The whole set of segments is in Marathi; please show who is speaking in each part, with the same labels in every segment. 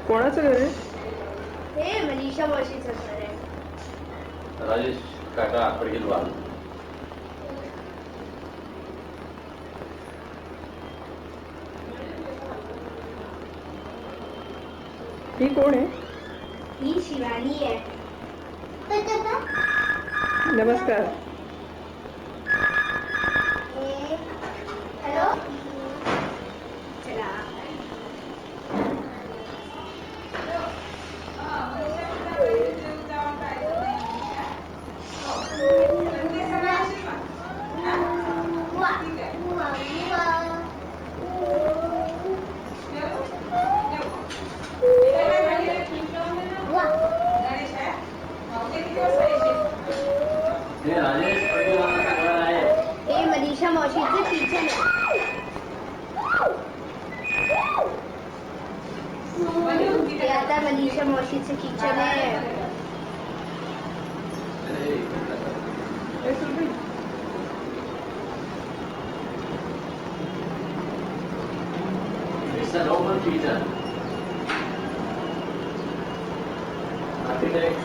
Speaker 1: कोणाचं घर आहे?
Speaker 2: हे मनीषा मावशीचं घर आहे.
Speaker 3: राजेश काका पडगिलवाल.
Speaker 1: ही कोण आहे?
Speaker 2: ही शिवानी आहे.
Speaker 1: नमस्कार.
Speaker 2: हॅलो. चला.
Speaker 3: हे राजेश पडगिलवालचं घर आहे.
Speaker 2: हे मनीषा मावशीचं किचन आहे. हे आता मनीषा मावशीचं किचन आहे.
Speaker 3: It's an open kitchen. Architect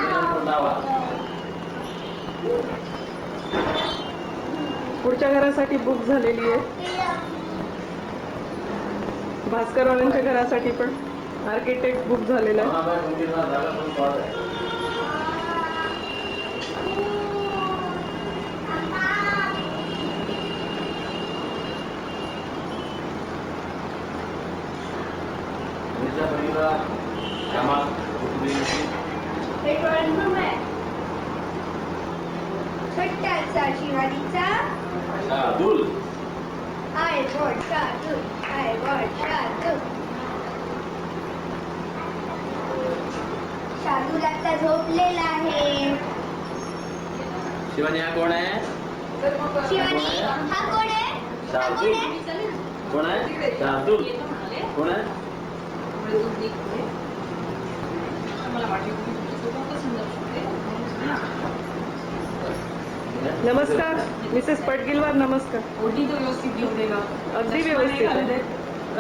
Speaker 3: Nilan Pundawa.
Speaker 1: पुढच्या घरासाठी बुक झालेली आहे. भास्करवाल्यांच्या घरासाठी पण आर्किटेक्ट बुक झालेला आहे.
Speaker 3: भावनाबाई मंदिरला जागा पण पाहत आहे. निजा परिवार कमाल कुटुंबी
Speaker 2: हे ड्रॉइंग रूम आहे. छोटासा शिवानीचा
Speaker 3: Shardul.
Speaker 2: I want Shardul. I want Shardul. Shardul आता झोपलेला आहे.
Speaker 3: शिवानी हा कोण आहे?
Speaker 2: शिवानी हा कोण आहे? हा
Speaker 3: शार्दूल.
Speaker 2: कोण आहे?
Speaker 3: कोण आहे? शार्दूल. कोण आहे?
Speaker 1: नमस्कार मिसेस पडगिलवार. नमस्कार.
Speaker 4: ओटी तो व्यवस्थित घेऊन दे गं.
Speaker 1: अगदी व्यवस्थित आहे.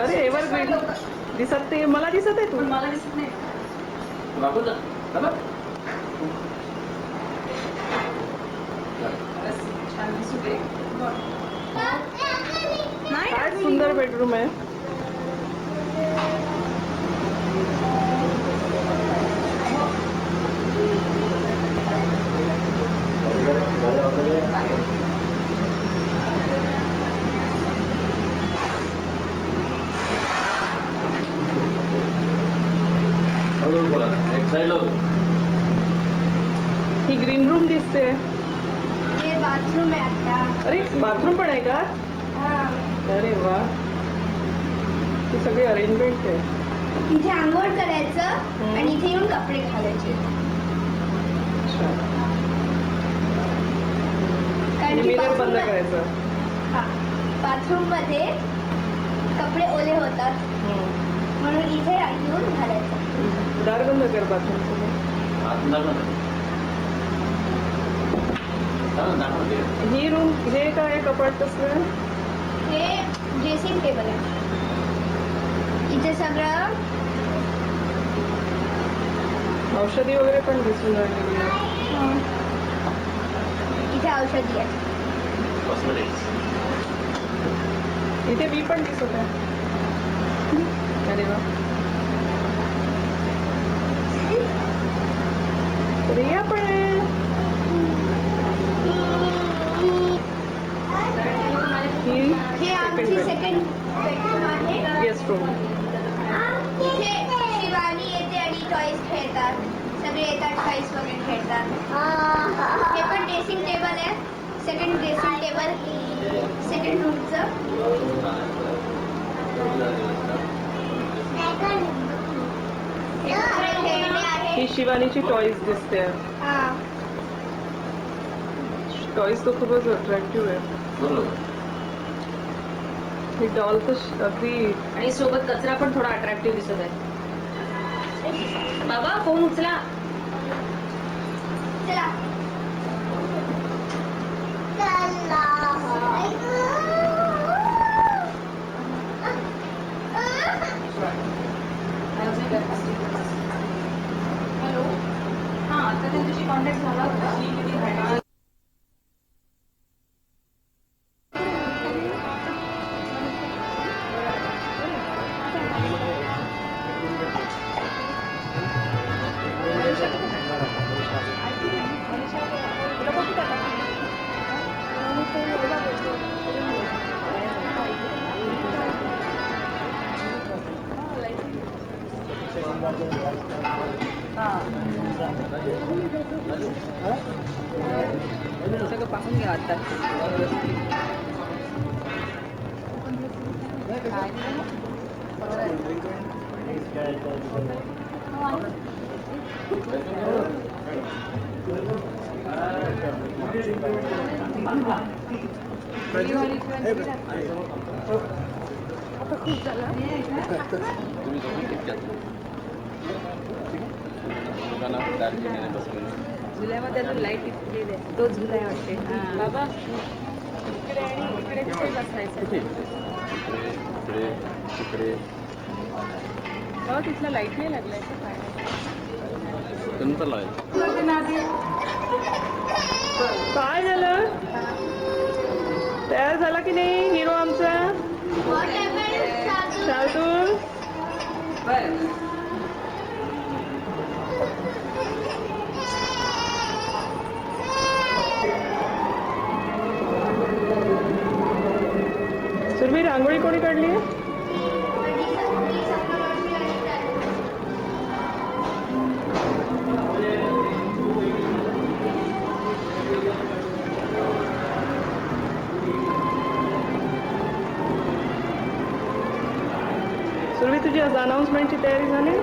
Speaker 1: अरे एव्हरग्रीन दिसत ते मला दिसत आहे
Speaker 4: पण
Speaker 1: तू.
Speaker 4: मला दिसत नाही.
Speaker 3: बाबू जा. बाबा.
Speaker 4: बस, छान दिसू दे. नाही
Speaker 1: काय सुंदर बेडरूम आहे.
Speaker 3: बोला एक साइड
Speaker 1: ही ग्रीन रूम दिसते.
Speaker 2: हे बाथरूम आहे आता.
Speaker 1: अरे बाथरूम पण आहे का?
Speaker 2: हा.
Speaker 1: अरे वा. ही सगळी अरेंजमेंट आहे.
Speaker 2: इथे आंघोळ करायचं आणि इथे येऊन कपडे घालायचे.
Speaker 1: अच्छा.
Speaker 2: कारण की
Speaker 1: मिरर बंद
Speaker 2: bathroom-
Speaker 1: करायचं.
Speaker 2: हा. बाथरूम मध्ये कपडे ओले होतात म्हणून इथे येऊन घालायचं.
Speaker 1: दार बंद कर बाथरूमचं. ही रूम हे काय कपाट कसलं?
Speaker 2: हे ड्रेसिंग टेबल आहे. इथे सगळं
Speaker 1: औषधी वगैरे पण दिसून राहिलेली आहे.
Speaker 2: इथे औषधी आहे.
Speaker 1: इथे मी पण दिसत आहे. अरे वा. रिया पण आहे.
Speaker 2: हे आमची सेकंड बेडरूम आहे.
Speaker 1: Guest room.
Speaker 2: इथे शिवानी येते आणि टॉईस खेळतात. सगळे येतात टॉईस वगैरे खेळतात. हे पण ड्रेसिंग टेबल आहे. सेकंड ड्रेसिंग टेबल सेकंड रूमचं. हे सगळे खेळणे आहे.
Speaker 1: ही शिवानीची टॉईज दिसते.
Speaker 2: हा.
Speaker 1: टॉईज तो खूपच अट्रॅक्टिव्ह आहे. ही डॉल तर अगदी.
Speaker 4: आणि सोबत कचरा पण थोडा अट्रॅक्टिव्ह दिसत आहे. बाबा फोन उचला.
Speaker 2: चला.
Speaker 1: सगळं पाहून घ्या आता. झुल्यामध्ये अजून लाईट इथलेली आहे. तो झुला आहे वाटते. बाबा इकडे आणि इकडे कुठे बसायचं? बाबा तिथला लाईट नाही लागलाय का काय? काय झालं? तयार झाला की नाही हिरो आमचा? शार्दूल सुरभी रांगोळी कोणी काढली आहे? सुरभी तुझी आज अनाउन्समेंटची तयारी झाली?